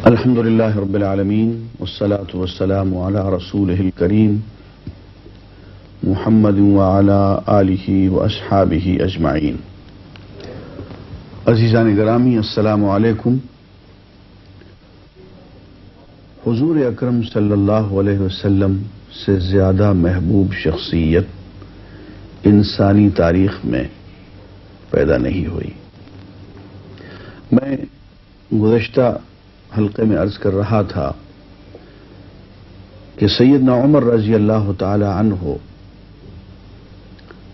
الحمد لله رب العالمين والصلاة والسلام على رسوله الكريم محمد وعلى آله وأصحابه أجمعين. عزیزان گرامی، السلام علیکم. حضور اکرم صلی اللہ علیہ وسلم سے زیادہ محبوب شخصیت انسانی تاریخ میں پیدا نہیں ہوئی. میں گزشتہ حلقے میں عرض کر رہا تھا کہ سیدنا عمر رضی اللہ تعالی عنہ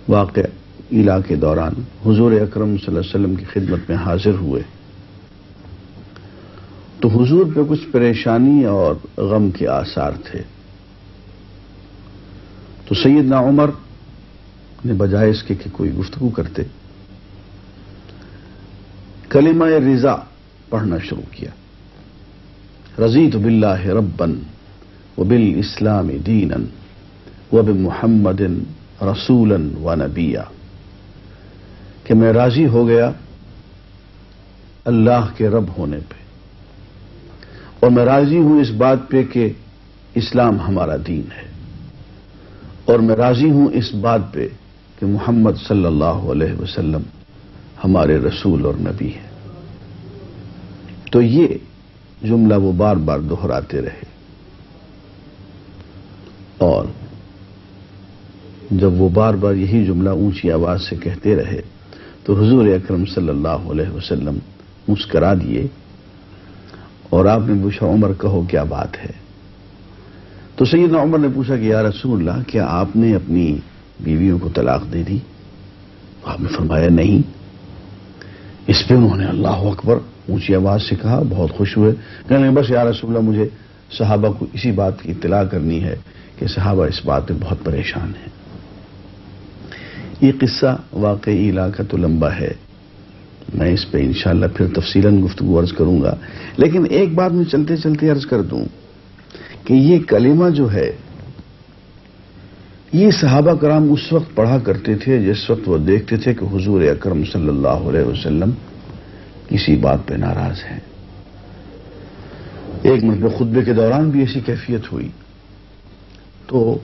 واقع علا کے دوران حضور اکرم صلی اللہ علیہ وسلم کی خدمت میں حاضر ہوئے تو حضور پہ کچھ پریشانی اور غم کے آثار تھے. تو سیدنا عمر نے بجائے اس کے کہ کوئی گفتگو کرتے، کلمہ رضا پڑھنا شروع کیا. رضیت باللہ ربا وبالاسلام دینا وبمحمد رسولا ونبیا، کہ میں راضی ہو گیا اللہ کے رب ہونے پہ، اور میں راضی ہوں اس بات پہ کہ اسلام ہمارا دین ہے، اور میں راضی ہوں اس بات پہ کہ محمد صلی اللہ علیہ وسلم ہمارے رسول اور نبی ہیں. تو یہ جملہ وہ بار بار دہراتے رہے، اور جب وہ بار بار یہی جملہ اونچی آواز سے کہتے رہے تو حضور اکرم صلی اللہ علیہ وسلم مسکرا دیے، اور آپ نے پوچھا عمر کہو کیا بات ہے؟ تو سیدنا عمر نے پوچھا کہ یا رسول اللہ، کیا آپ نے اپنی بیویوں کو طلاق دے دی؟ آپ نے فرمایا نہیں. اس پہ انہوں نے اللہ اکبر اونچی آواز سے کہا، بہت خوش ہوئے، کہنے لگے بس یا رسول اللہ، مجھے صحابہ کو اسی بات کی اطلاع کرنی ہے کہ صحابہ اس بات میں بہت پریشان ہیں. یہ قصہ واقعی علا کا تو لمبا ہے، میں اس پہ انشاءاللہ پھر تفصیلاً گفتگو عرض کروں گا، لیکن ایک بات میں چلتے چلتے عرض کر دوں کہ یہ کلمہ جو ہے یہ صحابہ کرام اس وقت پڑھا کرتے تھے جس وقت وہ دیکھتے تھے کہ حضور اکرم صلی اللہ علیہ وسلم کسی بات پہ ناراض ہیں. ایک مرتبہ خطبے کے دوران بھی ایسی کیفیت ہوئی تو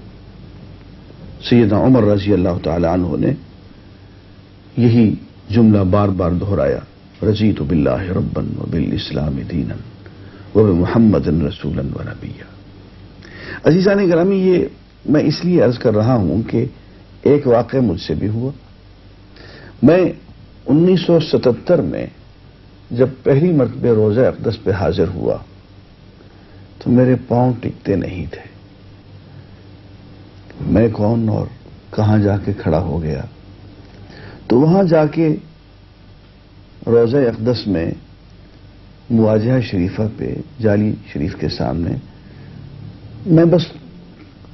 سیدنا عمر رضی اللہ تعالی عنہ نے یہی جملہ بار بار دہرایا، رضیت باللہ ربا وبالاسلام دینا وبمحمد رسولا ونبیا. عزیزان گرامی، یہ میں اس لیے عرض کر رہا ہوں کہ ایک واقعہ مجھ سے بھی ہوا. میں 1977 میں جب پہلی مرتبہ روضہ اقدس پہ حاضر ہوا تو میرے پاؤں ٹکتے نہیں تھے. میں کون اور کہاں جا کے کھڑا ہو گیا. تو وہاں جا کے روضہ اقدس میں مواجہہ شریفہ پہ جالی شریف کے سامنے میں بس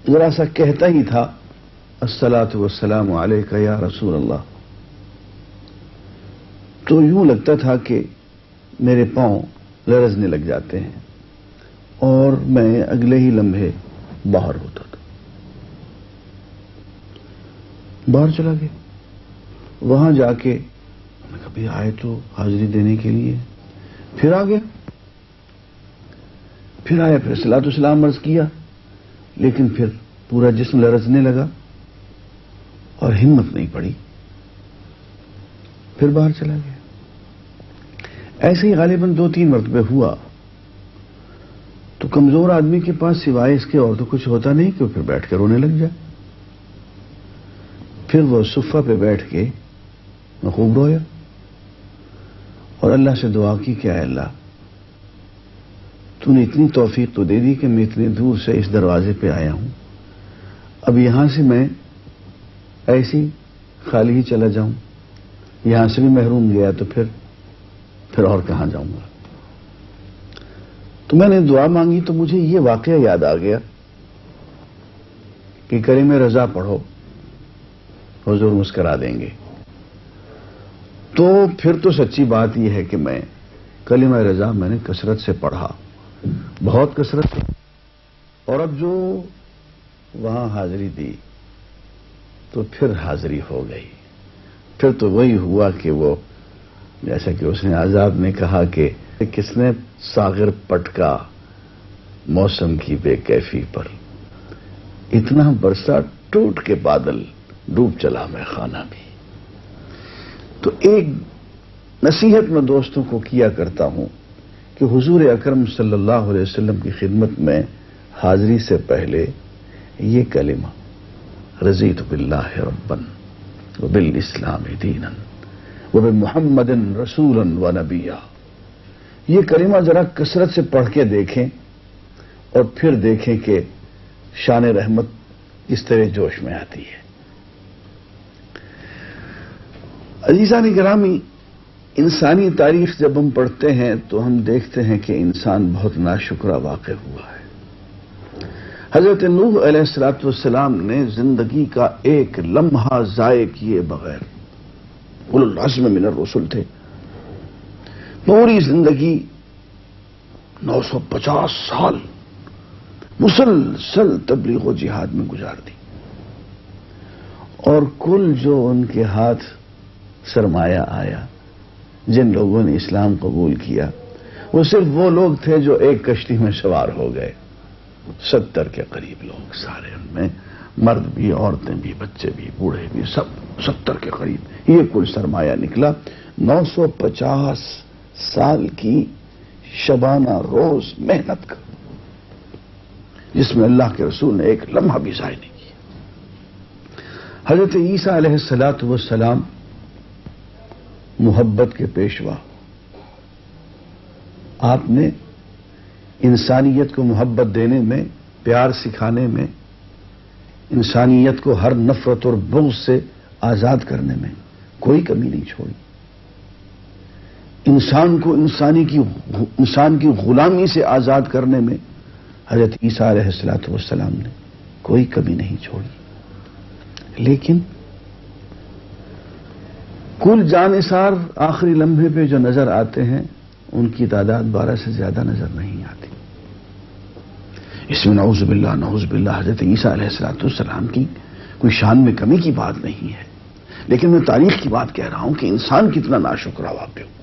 ذرا سا کہتا ہی تھا الصلاۃ والسلام علیک یا رسول اللہ، تو یوں لگتا تھا کہ میرے پاؤں لرزنے لگ جاتے ہیں اور میں اگلے ہی لمحے باہر ہوتا تھا. باہر چلا گیا. وہاں جا کے میں کبھی آئے تو حاضری دینے کے لیے، پھر آ گیا، پھر آیا، پھر صلاۃ و سلام عرض کیا، لیکن پھر پورا جسم لرزنے لگا اور ہمت نہیں پڑی، پھر باہر چلا گیا. ایسے ہی غالباً 2-3 مرتبہ ہوا. تو کمزور آدمی کے پاس سوائے اس کے اور تو کچھ ہوتا نہیں کہ وہ پھر بیٹھ کے رونے لگ جائے. پھر وہ صفہ پہ بیٹھ کے میں خوب رویا اور اللہ سے دعا کی کہ اے اللہ، تو نے اتنی توفیق تو دے دی کہ میں اتنے دور سے اس دروازے پہ آیا ہوں، اب یہاں سے میں ایسی خالی ہی چلا جاؤں، یہاں سے بھی محروم گیا تو پھر اور کہاں جاؤں گا. تو میں نے دعا مانگی تو مجھے یہ واقعہ یاد آ گیا کہ کلمہ رضا پڑھو، حضور مسکرا دیں گے. تو پھر تو سچی بات یہ ہے کہ میں کلمہ رضا میں نے کثرت سے پڑھا، بہت کثرت سے، اور اب جو وہاں حاضری دی تو پھر حاضری ہو گئی. پھر تو وہی ہوا کہ وہ جیسا کہ اس نے آزاد نے کہا کہ کس نے ساغر پٹکا موسم کی بے کیفی پر، اتنا برسا ٹوٹ کے بادل ڈوب چلا میں خانہ بھی۔ تو ایک نصیحت میں دوستوں کو کیا کرتا ہوں کہ حضور اکرم صلی اللہ علیہ وسلم کی خدمت میں حاضری سے پہلے یہ کلمہ رضیت باللہ ربا وبالاسلام دینا وبمحمد رسولا ونبیا، یہ کلمہ ذرا کثرت سے پڑھ کے دیکھیں اور پھر دیکھیں کہ شان رحمت کس طرح جوش میں آتی ہے۔ عزیزان گرامی، انسانی تاریخ جب ہم پڑھتے ہیں تو ہم دیکھتے ہیں کہ انسان بہت ناشکرا واقع ہوا ہے۔ حضرت نوح علیہ السلام نے زندگی کا ایک لمحہ ضائع کیے بغیر، اولو العزم من الرسل تھے، پوری زندگی 950 سال مسلسل تبلیغ و جہاد میں گزار دی، اور کل جو ان کے ہاتھ سرمایہ آیا، جن لوگوں نے اسلام قبول کیا، وہ صرف وہ لوگ تھے جو ایک کشتی میں سوار ہو گئے، 70 کے قریب لوگ، سارے ان میں مرد بھی، عورتیں بھی، بچے بھی، بوڑھے بھی، سب 70 کے قریب یہ کل سرمایہ نکلا۔ 950 سال کی شبانہ روز محنت کا، جس میں اللہ کے رسول نے ایک لمحہ بھی ضائع نہیں کیا۔ حضرت عیسیٰ علیہ السلام محبت کے پیشوا، آپ نے انسانیت کو محبت دینے میں، پیار سکھانے میں، انسانیت کو ہر نفرت اور بغض سے آزاد کرنے میں کوئی کمی نہیں چھوڑی۔ انسان کو انسان کی غلامی سے آزاد کرنے میں حضرت عیسیٰ علیہ السلام نے کوئی کمی نہیں چھوڑی۔ لیکن کل جانثار آخری لمحے پہ جو نظر آتے ہیں ان کی تعداد 12 سے زیادہ نظر نہیں آتی۔ اس میں نعوذ باللہ حضرت عیسیٰ علیہ السلام کی کوئی شان میں کمی کی بات نہیں ہے، لیکن میں تاریخ کی بات کہہ رہا ہوں کہ انسان کتنا ناشکرا واقع ہوا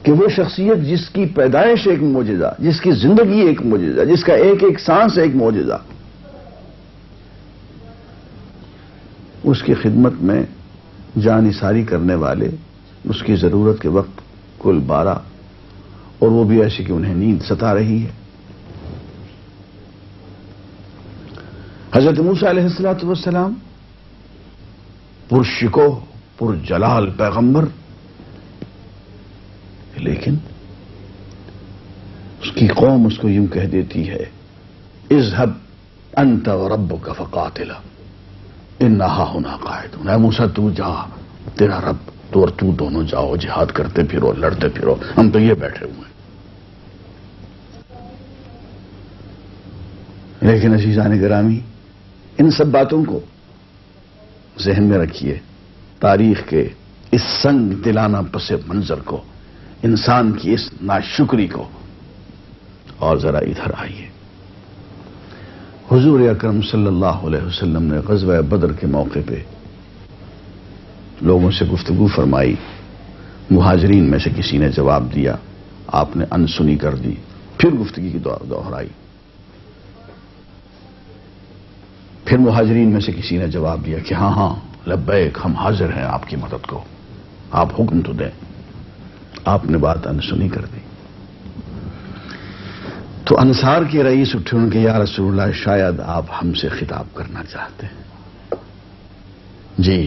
کہ وہ شخصیت جس کی پیدائش ایک معجزہ، جس کی زندگی ایک معجزہ، جس کا ایک ایک سانس ایک معجزہ، اس کی خدمت میں جان نثاری کرنے والے اس کی ضرورت کے وقت کل 12، اور وہ بھی ایسے کہ انہیں نیند ستا رہی ہے۔ حضرت موسیٰ علیہ السلام پرشکوہ پرجلال پیغمبر، لیکن اس کی قوم اس کو یوں کہہ دیتی ہے، اذهب انت وربک فقاتلا انا ہاہنا قاعدون، اے موسیٰ تو جا، تیرا رب تو اور تو دونوں جاؤ، جہاد کرتے پھرو، لڑتے پھرو، ہم تو یہ بیٹھے ہوئے ہیں۔ لیکن عزیزان گرامی، ان سب باتوں کو ذہن میں رکھیے، تاریخ کے اس سنگ دلانہ پس منظر کو، انسان کی اس ناشکری کو، اور ذرا ادھر آئیے۔ حضور اکرم صلی اللہ علیہ وسلم نے غزوہ بدر کے موقع پہ لوگوں سے گفتگو فرمائی، مہاجرین میں سے کسی نے جواب دیا، آپ نے انسنی کر دی، پھر گفتگو کی دوہرائی، پھر مہاجرین میں سے کسی نے جواب دیا کہ ہاں ہاں لبیک، ہم حاضر ہیں آپ کی مدد کو، آپ حکم تو دیں۔ آپ نے بات انسنی کر دی تو انصار کے رئیس اٹھے، ان کے یا رسول اللہ شاید آپ ہم سے خطاب کرنا چاہتے ہیں۔ جی،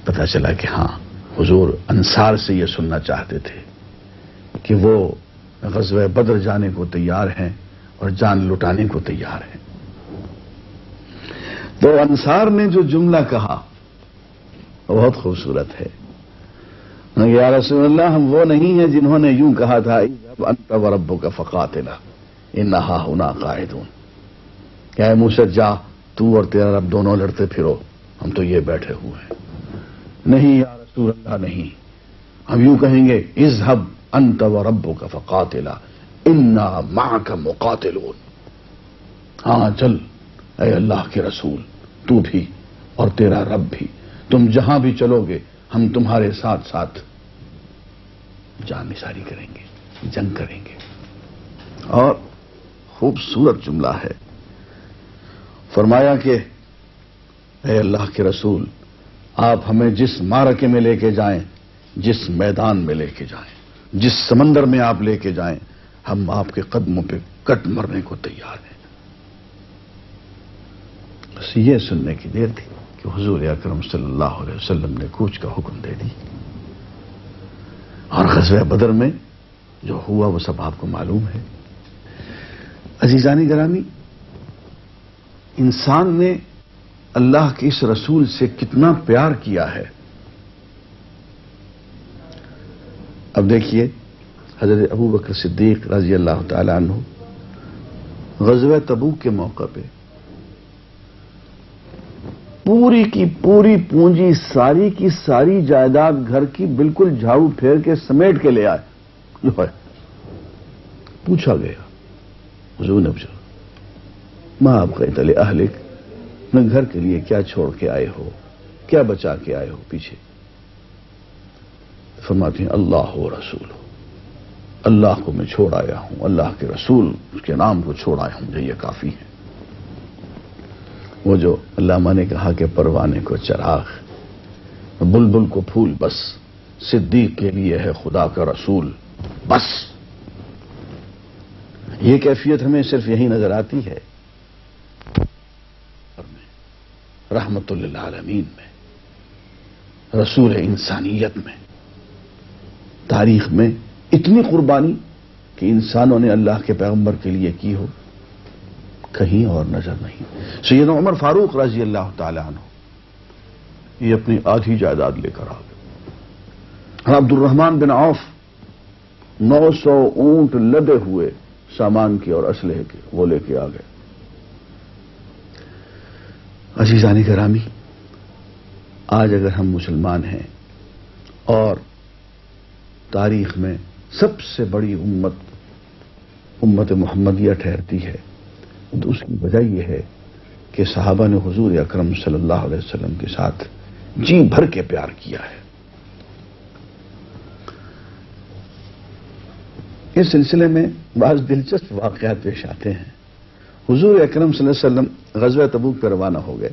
پتہ چلا کہ ہاں، حضور انصار سے یہ سننا چاہتے تھے کہ وہ غزوہ بدر جانے کو تیار ہیں اور جان لٹانے کو تیار ہیں۔ تو انصار نے جو جملہ کہا بہت خوبصورت ہے، یا رسول اللہ، ہم وہ نہیں ہیں جنہوں نے یوں کہا تھا انت وربک فقاتلا انا ہاہنا قاعدون، کہ اے موسیٰ جا، تو اور تیرا رب دونوں لڑتے پھرو، ہم تو یہ بیٹھے ہوئے ہیں۔ نہیں یا رسول اللہ، نہیں، ہم یوں کہیں گے اذهب انت وربک فقاتلا انا معک مقاتلون، ہاں چل اے اللہ کے رسول، تو بھی اور تیرا رب بھی، تم جہاں بھی چلو گے ہم تمہارے ساتھ ساتھ جان نثاری کریں گے، جنگ کریں گے۔ اور خوبصورت جملہ ہے، فرمایا کہ اے اللہ کے رسول، آپ ہمیں جس معرکے میں لے کے جائیں، جس میدان میں لے کے جائیں، جس سمندر میں آپ لے کے جائیں، ہم آپ کے قدموں پہ کٹ مرنے کو تیار ہیں۔ بس یہ سننے کی دیر تھی کہ حضور اکرم صلی اللہ علیہ وسلم نے کوچ کا حکم دے دی، اور غزوہ بدر میں جو ہوا وہ سب آپ کو معلوم ہے۔ عزیزان گرامی، انسان نے اللہ کے اس رسول سے کتنا پیار کیا ہے۔ اب دیکھیے حضرت ابو بکر صدیق رضی اللہ تعالی عنہ غزوہ تبوک کے موقع پہ پوری کی پوری پونجی، ساری کی ساری جائیداد گھر کی بالکل جھاڑو پھیر کے سمیٹ کے لے آئے۔ جو ہے پوچھا گیا حضور نے پوچھا ماں آپ قیت لأہلک، میں گھر کے لیے کیا چھوڑ کے آئے ہو، کیا بچا کے آئے ہو پیچھے؟ فرماتے ہیں اللہ و رسول، اللہ کو میں چھوڑ آیا ہوں، اللہ کے رسول اس کے نام کو چھوڑ آیا ہوں، مجھے یہ کافی ہے۔ وہ جو علامہ نے کہا کہ پروانے کو چراغ، بلبل کو پھول، بس صدیق کے لیے ہے خدا کا رسول، بس۔ یہ کیفیت ہمیں صرف یہی نظر آتی ہے رحمت للعالمین میں، رسول انسانیت میں، تاریخ میں اتنی قربانی کہ انسانوں نے اللہ کے پیغمبر کے لیے کی ہو کہیں اور نظر نہیں۔ سیدنا عمر فاروق رضی اللہ تعالی عنہ یہ اپنی آدھی جائیداد لے کر آ گئے۔ عبد الرحمن بن عوف 900 اونٹ لدے ہوئے سامان کے اور اسلحے کے وہ لے کے آ گئے۔ عزیزان گرامی، آج اگر ہم مسلمان ہیں اور تاریخ میں سب سے بڑی امت محمدیہ ٹھہرتی ہے تو اس کی وجہ یہ ہے کہ صحابہ نے حضور اکرم صلی اللہ علیہ وسلم کے ساتھ جی بھر کے پیار کیا ہے۔ اس سلسلے میں بعض دلچسپ واقعات پیش آتے ہیں۔ حضور اکرم صلی اللہ علیہ وسلم غزوہ تبوک پر روانہ ہو گئے۔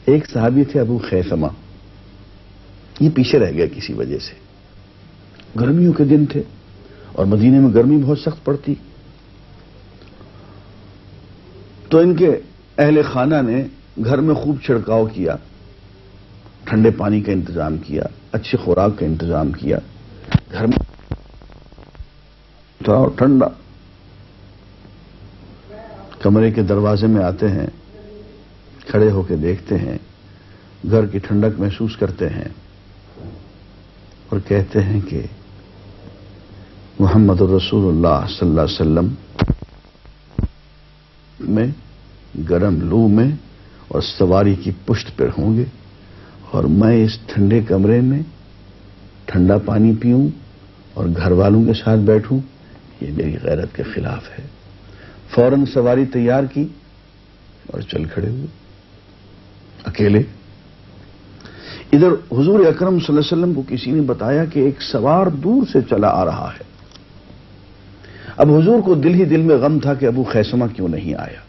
ایک صحابی تھے ابو خیثمہ، یہ پیچھے رہ گیا کسی وجہ سے۔ گرمیوں کے دن تھے اور مدینے میں گرمی بہت سخت پڑتی، تو ان کے اہل خانہ نے گھر میں خوب چھڑکاؤ کیا، ٹھنڈے پانی کا انتظام کیا، اچھی خوراک کا انتظام کیا، گھر میں تھوڑا ٹھنڈا۔ کمرے کے دروازے میں آتے ہیں، کھڑے ہو کے دیکھتے ہیں، گھر کی ٹھنڈک محسوس کرتے ہیں اور کہتے ہیں کہ محمد رسول اللہ صلی اللہ علیہ وسلم میں گرم لو میں اور سواری کی پشت پر ہوں گے اور میں اس ٹھنڈے کمرے میں ٹھنڈا پانی پیوں اور گھر والوں کے ساتھ بیٹھوں، یہ میری غیرت کے خلاف ہے۔ فوراً سواری تیار کی اور چل کھڑے ہوئے اکیلے۔ ادھر حضور اکرم صلی اللہ علیہ وسلم کو کسی نے بتایا کہ ایک سوار دور سے چلا آ رہا ہے۔ اب حضور کو دل ہی دل میں غم تھا کہ ابو خیثمہ کیوں نہیں آیا،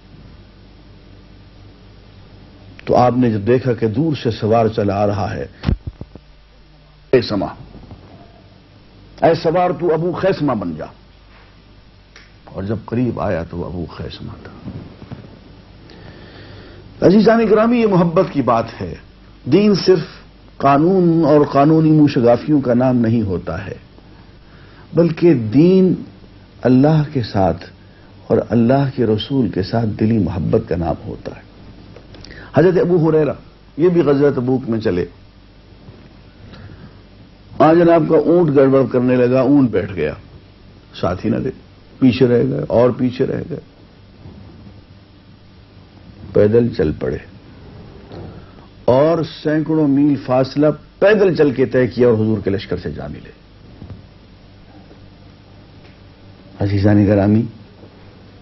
تو آپ نے جب دیکھا کہ دور سے سوار چلا آ رہا ہے، خیثمہ، اے سوار تو ابو خیثمہ بن جا، اور جب قریب آیا تو ابو خیثمہ تھا۔ عزیزان گرامی، یہ محبت کی بات ہے۔ دین صرف قانون اور قانونی موشگافیوں کا نام نہیں ہوتا ہے، بلکہ دین اللہ کے ساتھ اور اللہ کے رسول کے ساتھ دلی محبت کا نام ہوتا ہے۔ حضرت ابو ہریرہ یہ بھی غزوہ تبوک میں چلے، جناب کا اونٹ گڑبڑ کرنے لگا، اونٹ بیٹھ گیا، ساتھی نہ دے، پیچھے رہ گئے اور پیچھے رہ گئے، پیدل چل پڑے اور سینکڑوں میل فاصلہ پیدل چل کے طے کیا اور حضور کے لشکر سے جا ملے۔ عزیزان گرامی،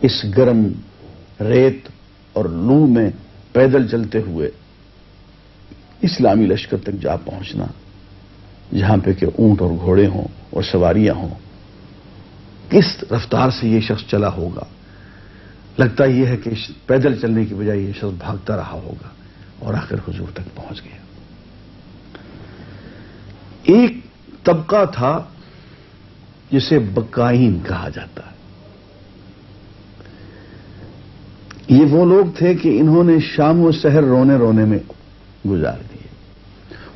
اس گرم ریت اور لو میں پیدل چلتے ہوئے اسلامی لشکر تک جا پہنچنا جہاں پہ کہ اونٹ اور گھوڑے ہوں اور سواریاں ہوں، کس رفتار سے یہ شخص چلا ہوگا؟ لگتا یہ ہے کہ پیدل چلنے کی بجائے یہ شخص بھاگتا رہا ہوگا اور آخر حضور تک پہنچ گیا۔ ایک طبقہ تھا جسے بکائین کہا جاتا ہے۔ یہ وہ لوگ تھے کہ انہوں نے شام و سحر رونے رونے میں گزار دیے۔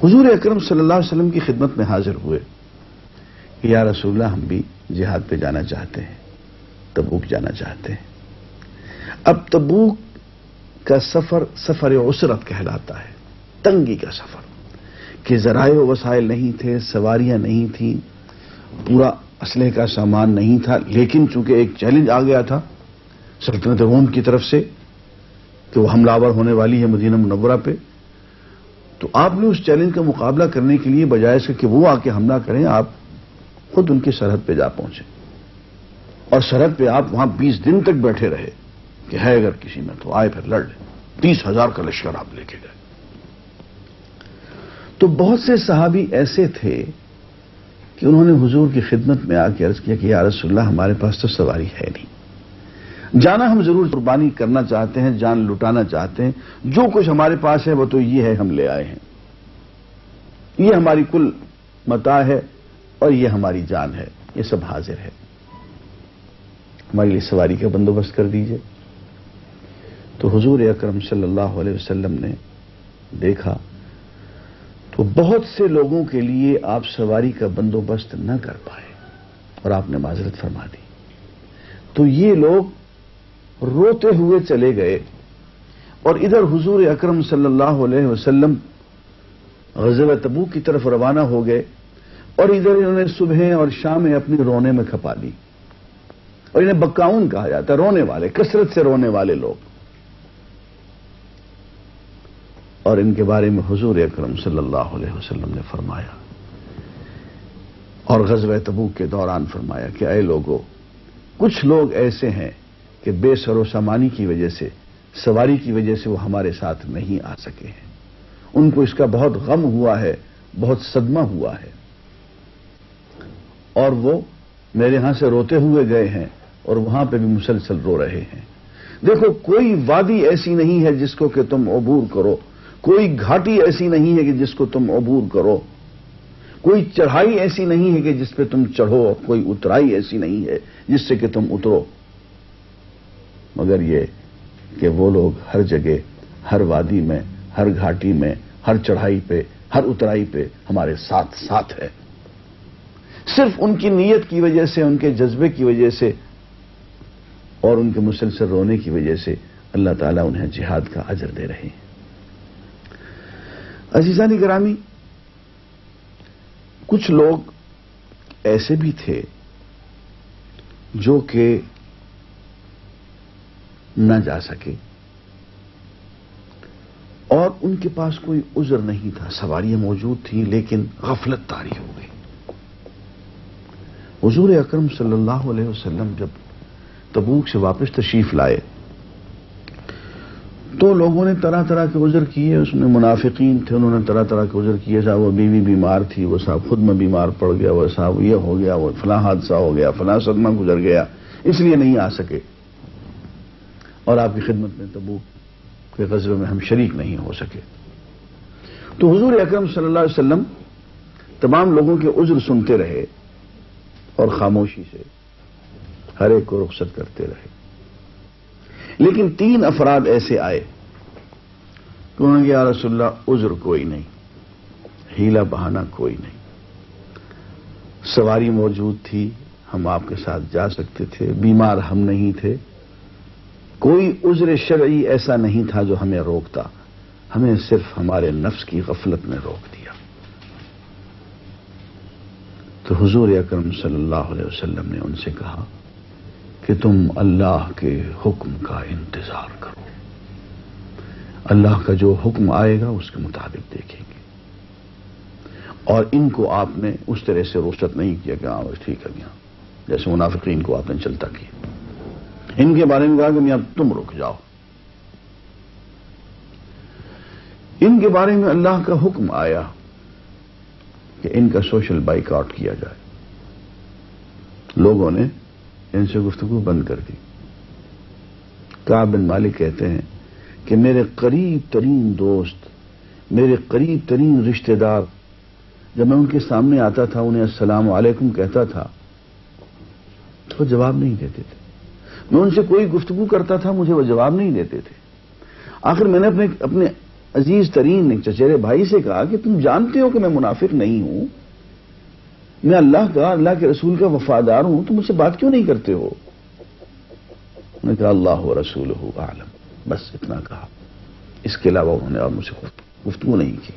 حضور اکرم صلی اللہ علیہ وسلم کی خدمت میں حاضر ہوئے کہ یا رسول اللہ، ہم بھی جہاد پہ جانا چاہتے ہیں، تبوک جانا چاہتے ہیں۔ اب تبوک کا سفر سفر عسرت کہلاتا ہے، تنگی کا سفر، کہ ذرائع و وسائل نہیں تھے، سواریاں نہیں تھیں، پورا اسلحے کا سامان نہیں تھا، لیکن چونکہ ایک چیلنج آ گیا تھا سلطنت روم کی طرف سے کہ وہ حملہ آور ہونے والی ہے مدینہ منورہ پہ، تو آپ نے اس چیلنج کا مقابلہ کرنے کے لیے بجائے سے کہ وہ آ کے حملہ کریں، آپ خود ان کی سرحد پہ جا پہنچے اور سرحد پہ آپ وہاں 20 دن تک بیٹھے رہے کہ ہے اگر کسی میں تو آئے پھر لڑ لیں۔ 30,000 کا لشکر آپ لے کے گئے۔ تو بہت سے صحابی ایسے تھے کہ انہوں نے حضور کی خدمت میں آ کے عرض کیا کہ یا رسول اللہ، ہمارے پاس تو سواری ہے نہیں، جانا ہم ضرور قربانی کرنا چاہتے ہیں، جان لٹانا چاہتے ہیں، جو کچھ ہمارے پاس ہے وہ تو یہ ہے، ہم لے آئے ہیں، یہ ہماری کل متاع ہے اور یہ ہماری جان ہے، یہ سب حاضر ہے، ہمارے لیے سواری کا بندوبست کر دیجئے۔ تو حضور اکرم صلی اللہ علیہ وسلم نے دیکھا تو بہت سے لوگوں کے لیے آپ سواری کا بندوبست نہ کر پائے اور آپ نے معذرت فرما دی۔ تو یہ لوگ روتے ہوئے چلے گئے اور ادھر حضور اکرم صلی اللہ علیہ وسلم غزوہ تبوک کی طرف روانہ ہو گئے اور ادھر انہوں نے صبح اور شامیں اپنی رونے میں کھپا دی، اور انہیں بکاؤن کہا جاتا ہے، رونے والے، کثرت سے رونے والے لوگ۔ اور ان کے بارے میں حضور اکرم صلی اللہ علیہ وسلم نے فرمایا اور غزوہ تبوک کے دوران فرمایا کہ اے لوگو، کچھ لوگ ایسے ہیں کہ بے سر و سامانی کی وجہ سے، سواری کی وجہ سے وہ ہمارے ساتھ نہیں آ سکے ہیں، ان کو اس کا بہت غم ہوا ہے، بہت صدمہ ہوا ہے، اور وہ میرے ہاں سے روتے ہوئے گئے ہیں اور وہاں پہ بھی مسلسل رو رہے ہیں۔ دیکھو، کوئی وادی ایسی نہیں ہے جس کو کہ تم عبور کرو، کوئی گھاٹی ایسی نہیں ہے کہ جس کو تم عبور کرو، کوئی چڑھائی ایسی نہیں ہے کہ جس پہ تم چڑھو، کوئی اترائی ایسی نہیں ہے جس سے کہ تم اترو، مگر یہ کہ وہ لوگ ہر جگہ، ہر وادی میں، ہر گھاٹی میں، ہر چڑھائی پہ، ہر اترائی پہ ہمارے ساتھ ساتھ ہے۔ صرف ان کی نیت کی وجہ سے، ان کے جذبے کی وجہ سے اور ان کے مسلسل رونے کی وجہ سے اللہ تعالیٰ انہیں جہاد کا اجر دے رہے ہیں۔ عزیزان گرامی، کچھ لوگ ایسے بھی تھے جو کہ نہ جا سکے اور ان کے پاس کوئی عذر نہیں تھا، سواریاں موجود تھیں لیکن غفلت طاری ہو گئی۔ حضور اکرم صلی اللہ علیہ وسلم جب تبوک سے واپس تشریف لائے تو لوگوں نے طرح طرح کے عذر کیے، اس میں منافقین تھے، انہوں نے طرح طرح کے عذر کیے، صاحب وہ بیوی بیمار تھی، وہ صاحب خود میں بیمار پڑ گیا، وہ صاحب یہ ہو گیا، وہ فلاں حادثہ ہو گیا، فلاں صدمہ گزر گیا، اس لیے نہیں آ سکے اور آپ کی خدمت میں تبوک کے غزوے میں ہم شریک نہیں ہو سکے۔ تو حضور اکرم صلی اللہ علیہ وسلم تمام لوگوں کے عذر سنتے رہے اور خاموشی سے ہر ایک کو رخصت کرتے رہے، لیکن 3 افراد ایسے آئے کہ انہوں نے کہا یا رسول اللہ، عذر کوئی نہیں، ہیلا بہانہ کوئی نہیں، سواری موجود تھی، ہم آپ کے ساتھ جا سکتے تھے، بیمار ہم نہیں تھے، کوئی عذر شرعی ایسا نہیں تھا جو ہمیں روکتا، ہمیں صرف ہمارے نفس کی غفلت نے روک دیا۔ تو حضور اکرم صلی اللہ علیہ وسلم نے ان سے کہا کہ تم اللہ کے حکم کا انتظار کرو، اللہ کا جو حکم آئے گا اس کے مطابق دیکھیں گے، اور ان کو آپ نے اس طرح سے رخصت نہیں کیا کہ ہاں ٹھیک ہے میاں، جیسے منافقین کو آپ نے چلتا کیا، ان کے بارے میں کہا کہ میاں تم رک جاؤ۔ ان کے بارے میں اللہ کا حکم آیا کہ ان کا سوشل بائیکاٹ کیا جائے. لوگوں نے ان سے گفتگو بند کر دی. کعب بن مالک کہتے ہیں کہ میرے قریب ترین دوست، میرے قریب ترین رشتہ دار، جب میں ان کے سامنے آتا تھا انہیں السلام علیکم کہتا تھا تو وہ جواب نہیں دیتے تھے. میں ان سے کوئی گفتگو کرتا تھا، مجھے وہ جواب نہیں دیتے تھے. آخر میں نے اپنے عزیز ترین ایک چچیرے بھائی سے کہا کہ تم جانتے ہو کہ میں منافق نہیں ہوں، میں اللہ کے رسول کا وفادار ہوں، تم مجھ سے بات کیوں نہیں کرتے ہو؟ انہوں نے کہا اللہ و رسولہ اعلم، بس اتنا کہا. اس کے علاوہ انہوں نے اور مجھ سے گفتگو نہیں کی.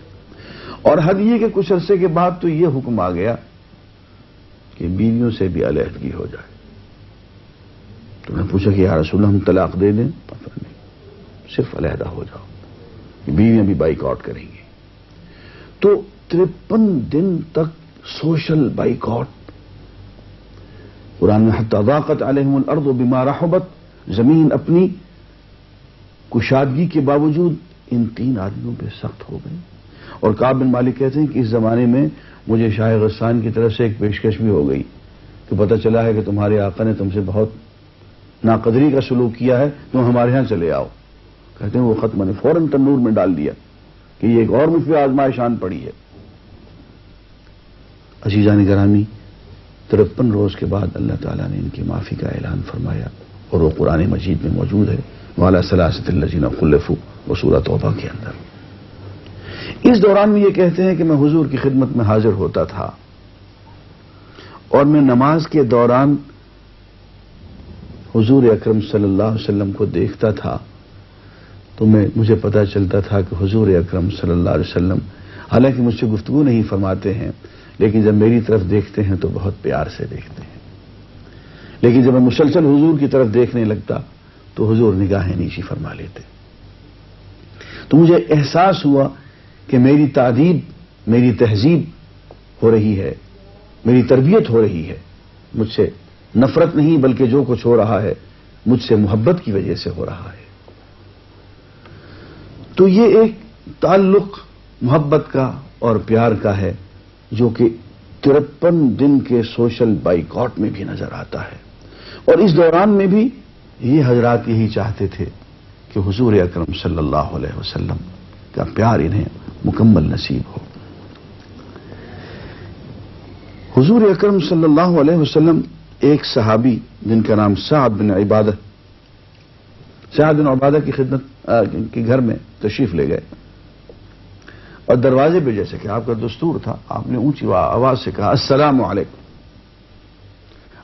اور حد یہ کہ کچھ عرصے کے بعد تو یہ حکم آ گیا کہ بیویوں سے بھی علیحدگی ہو جائے. تو میں نے پوچھا کہ یا رسول اللہ ہم طلاق دے دیں؟ نہیں، صرف علیحدہ ہو جاؤ. بیویاں بھی بائیک آؤٹ کریں گی. تو 53 دن تک سوشل بائیک آؤٹ. قرآن میں حتی ضاقت علیہم الارض بما رحبت، زمین اپنی کشادگی کے باوجود ان 3 آدمیوں پہ سخت ہو گئی. اور کعب بن مالک کہتے ہیں کہ اس زمانے میں مجھے شاہ غسان کی طرف سے ایک پیشکش بھی ہو گئی کہ پتہ چلا ہے کہ تمہارے آقا نے تم سے بہت ناقدری کا سلوک کیا ہے، تم ہمارے ہاں چلے آؤ. کہتے ہیں وہ خط میں نے فوراً تنور میں ڈال دیا کہ یہ ایک اور مجھ پہ آزمائش آن پڑی ہے. عزیزان گرامی، 53 روز کے بعد اللہ تعالیٰ نے ان کی معافی کا اعلان فرمایا اور وہ قرآن مجید میں موجود ہے. وعلی ثلاثۃ الذین خلفوا وہ سورہ توبہ کے اندر. اس دوران میں یہ کہتے ہیں کہ میں حضور کی خدمت میں حاضر ہوتا تھا اور میں نماز کے دوران حضور اکرم صلی اللہ علیہ وسلم کو دیکھتا تھا تو مجھے پتہ چلتا تھا کہ حضور اکرم صلی اللہ علیہ وسلم حالانکہ مجھ سے گفتگو نہیں فرماتے ہیں، لیکن جب میری طرف دیکھتے ہیں تو بہت پیار سے دیکھتے ہیں. لیکن جب میں مسلسل حضور کی طرف دیکھنے لگتا تو حضور نگاہیں نیچی فرما لیتے. تو مجھے احساس ہوا کہ میری تعدیب، میری تہذیب ہو رہی ہے، میری تربیت ہو رہی ہے. مجھ سے نفرت نہیں بلکہ جو کچھ ہو رہا ہے مجھ سے محبت کی وجہ سے ہو رہا ہے. تو یہ ایک تعلق محبت کا اور پیار کا ہے جو کہ 53 دن کے سوشل بائیکاٹ میں بھی نظر آتا ہے. اور اس دوران میں بھی یہ حضرات یہی چاہتے تھے کہ حضور اکرم صلی اللہ علیہ وسلم کا پیار انہیں مکمل نصیب ہو. حضور اکرم صلی اللہ علیہ وسلم ایک صحابی جن کا نام سعد بن عبادہ کی خدمت کے گھر میں تشریف لے گئے اور دروازے پہ جیسے کہ آپ کا دستور تھا آپ نے اونچی آواز سے کہا السلام علیکم.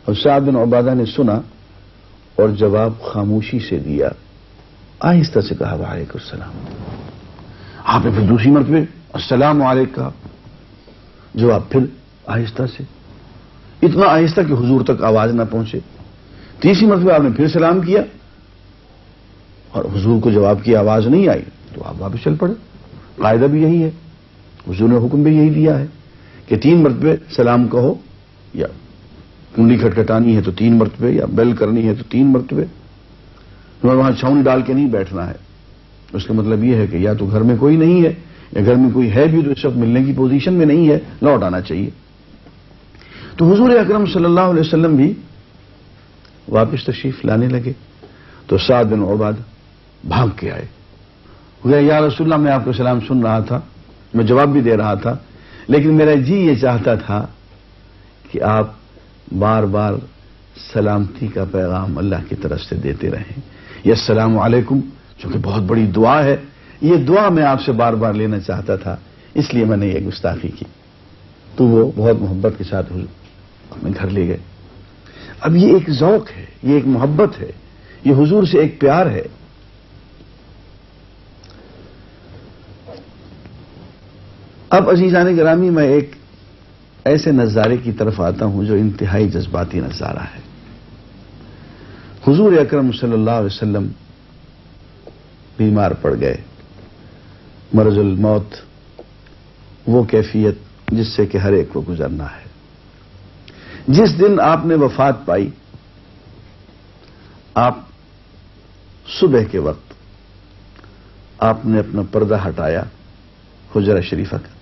اور سعد بن عبادہ نے سنا اور جواب خاموشی سے دیا. آہستہ سے کہا وعلیکم السلام. آپ نے پھر دوسری مرتبہ السلام علیکم کہا، جواب پھر آہستہ سے، اتنا آہستہ کہ حضور تک آواز نہ پہنچے. تیسری مرتبہ آپ نے پھر سلام کیا اور حضور کو جواب کی آواز نہیں آئی تو آپ واپس چل پڑے. قاعدہ بھی یہی ہے، حضور نے حکم بھی یہی دیا ہے کہ 3 مرتبہ سلام کہو، یا کنڈی کھٹکھٹانی ہے تو 3 مرتبہ، یا بیل کرنی ہے تو 3 مرتبہ. وہاں چھاؤنی ڈال کے نہیں بیٹھنا ہے. اس کا مطلب یہ ہے کہ یا تو گھر میں کوئی نہیں ہے یا گھر میں کوئی ہے بھی تو اس وقت ملنے کی پوزیشن میں نہیں ہے، لوٹ آنا چاہیے. تو حضور اکرم صلی اللہ علیہ وسلم بھی واپس تشریف لانے لگے تو سعد بن عبادہ بھاگ کے آئے. یا رسول اللہ میں آپ کا سلام سن رہا تھا، میں جواب بھی دے رہا تھا، لیکن میرا جی یہ چاہتا تھا کہ آپ بار بار سلامتی کا پیغام اللہ کی طرف سے دیتے رہیں. یہ السلام علیکم چونکہ بہت بڑی دعا ہے، یہ دعا میں آپ سے بار بار لینا چاہتا تھا، اس لیے میں نے یہ گستاخی کی. تو وہ بہت محبت کے ساتھ اپنے گھر لے گئے. اب یہ ایک ذوق ہے، یہ ایک محبت ہے، یہ حضور سے ایک پیار ہے. اب عزیزان گرامی میں ایک ایسے نظارے کی طرف آتا ہوں جو انتہائی جذباتی نظارہ ہے. حضور اکرم صلی اللہ علیہ وسلم بیمار پڑ گئے. مرض الموت وہ کیفیت جس سے کہ ہر ایک کو گزرنا ہے. جس دن آپ نے وفات پائی، آپ صبح کے وقت آپ نے اپنا پردہ ہٹایا حجرہ شریفہ کا.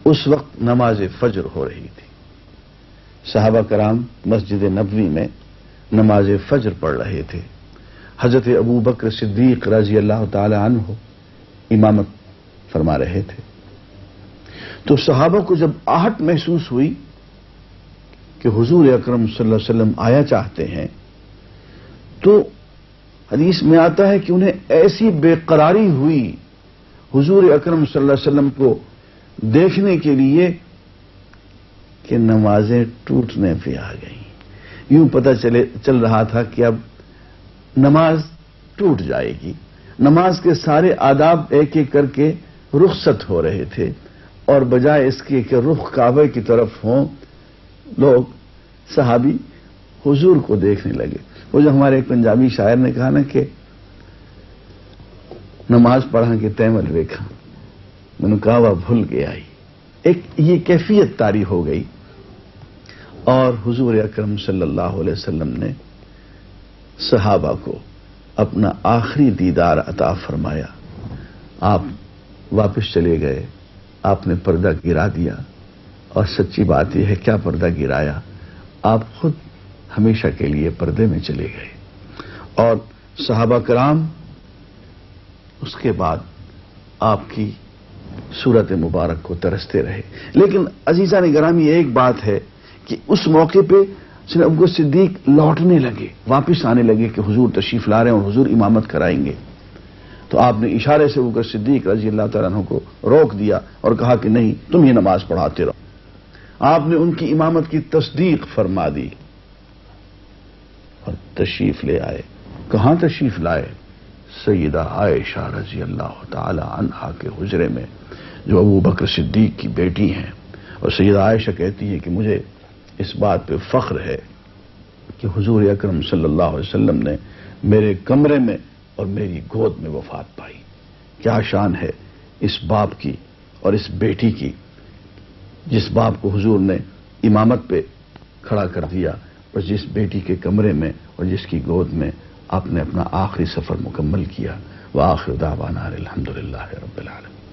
اس وقت نماز فجر ہو رہی تھی. صحابہ کرام مسجد نبوی میں نماز فجر پڑھ رہے تھے. حضرت ابو بکر صدیق رضی اللہ تعالی عنہ امامت فرما رہے تھے. تو صحابہ کو جب آہٹ محسوس ہوئی کہ حضور اکرم صلی اللہ علیہ وسلم آیا چاہتے ہیں، تو حدیث میں آتا ہے کہ انہیں ایسی بے قراری ہوئی حضور اکرم صلی اللہ علیہ وسلم کو دیکھنے کے لیے کہ نمازیں ٹوٹنے پہ آ گئیں. یوں پتہ چل رہا تھا کہ اب نماز ٹوٹ جائے گی. نماز کے سارے آداب ایک ایک کر کے رخصت ہو رہے تھے، اور بجائے اس کے کہ رخ کعبہ کی طرف ہوں، لوگ صحابی حضور کو دیکھنے لگے. وہ جو ہمارے ایک پنجابی شاعر نے کہا نا کہ نماز پڑھا کے تیمل ویکھا منو کعبہ بھول گیا. ایک یہ کیفیت طاری ہو گئی، اور حضور اکرم صلی اللہ علیہ وسلم نے صحابہ کو اپنا آخری دیدار عطا فرمایا. آپ واپس چلے گئے. آپ نے پردہ گرا دیا، اور سچی بات یہ ہے کیا پردہ گرایا، آپ خود ہمیشہ کے لیے پردے میں چلے گئے. اور صحابہ کرام اس کے بعد آپ کی صورت مبارک کو ترستے رہے. لیکن عزیزان گرامی ایک بات ہے کہ اس موقع پہ سیدنا ابو بکر صدیق لوٹنے لگے، واپس آنے لگے کہ حضور تشریف لا رہے ہیں اور حضور امامت کرائیں گے. تو آپ نے اشارے سے ابو بکر صدیق رضی اللہ تعالیٰ عنہ کو روک دیا اور کہا کہ نہیں، تم یہ نماز پڑھاتے رہو. آپ نے ان کی امامت کی تصدیق فرما دی اور تشریف لے آئے. کہاں تشریف لائے؟ سیدہ عائشہ رضی اللہ تعالی عنہا کے حجرے میں، جو ابو بکر صدیق کی بیٹی ہیں. اور سیدہ عائشہ کہتی ہے کہ مجھے اس بات پہ فخر ہے کہ حضور اکرم صلی اللہ علیہ وسلم نے میرے کمرے میں اور میری گود میں وفات پائی. کیا شان ہے اس باپ کی اور اس بیٹی کی، جس باپ کو حضور نے امامت پہ کھڑا کر دیا، اور جس بیٹی کے کمرے میں اور جس کی گود میں آپ نے اپنا آخری سفر مکمل کیا. وآخر دعوانا الحمدللہ رب العالمین.